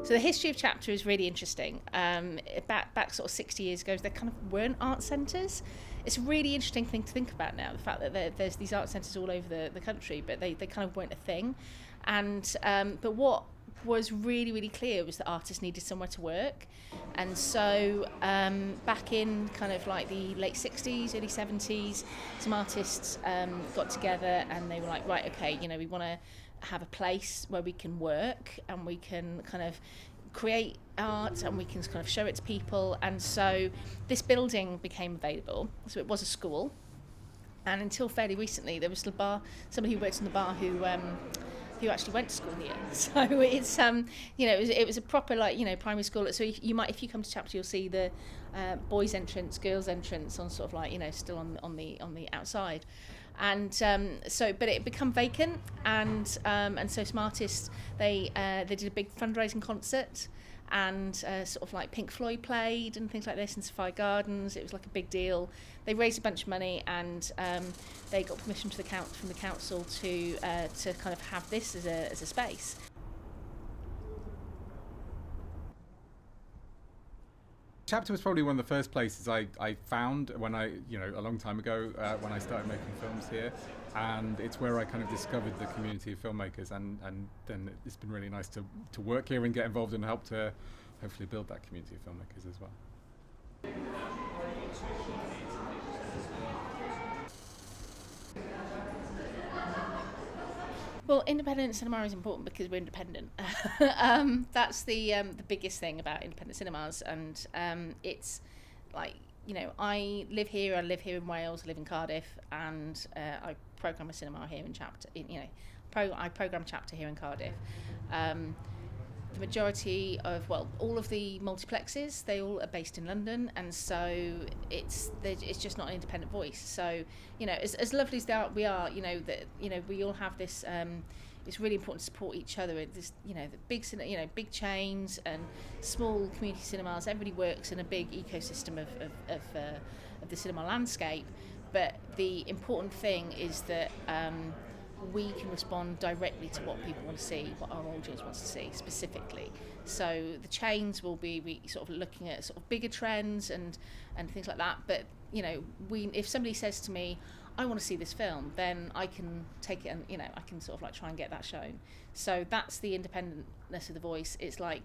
So the history of Chapter is really interesting. Back sort of 60 years ago, there kind of weren't art centres. It's a really interesting thing to think about now, the fact that there's these art centres all over the country, but they kind of weren't a thing. And but what was really, really clear was that artists needed somewhere to work. And so back in kind of like the late 60s, early 70s, some artists got together and they were like, right, okay, we want to have a place where we can work and we can kind of create art and we can kind of show it to people. And so this building became available. So it was a school. And until fairly recently, there was somebody who worked in the bar who actually went to school here. So it's it was a proper primary school. So if you come to Chapter, you'll see the boys' entrance, girls' entrance on sort of still on the outside. And but it had become vacant, and so some artists they did a big fundraising concert, and sort of like Pink Floyd played and things like this in Sophia Gardens. It was like a big deal. They raised a bunch of money, and they got permission from the council to kind of have this as a space. Chapter was probably one of the first places I found when a long time ago when I started making films here, and it's where I kind of discovered the community of filmmakers, and then it's been really nice to work here and get involved and help to hopefully build that community of filmmakers as well. Well, independent cinema is important because we're independent. That's the biggest thing about independent cinemas, and it's like I live here in Wales, I live in Cardiff, and I program a cinema here in Chapter. I program Chapter here in Cardiff. The majority of all of the multiplexes, they all are based in London, and so it's just not an independent voice. So as lovely as we are, we all have this. It's really important to support each other. This, the big chains and small community cinemas. Everybody works in a big ecosystem of the cinema landscape. But the important thing is that we can respond directly to what people want to see, what our audience wants to see specifically. So the chains will be sort of looking at sort of bigger trends and things like that. But if somebody says to me, I want to see this film, then I can take it and I can sort of like try and get that shown. So that's the independentness of the voice. It's like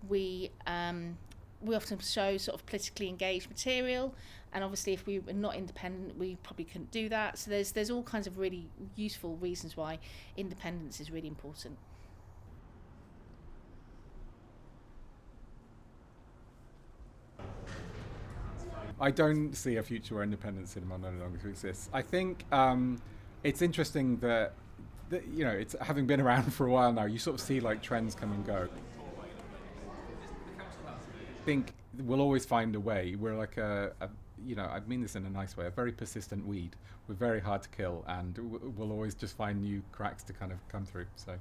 we often show sort of politically engaged material, and obviously if we were not independent we probably couldn't do that. So there's all kinds of really useful reasons why independence is really important. I don't see a future where independent cinema no longer exists. I think it's interesting that it's having been around for a while now, you sort of see like trends come and go. I think we'll always find a way. We're like I mean this in a nice way, a very persistent weed. We're very hard to kill, and we'll always just find new cracks to kind of come through. So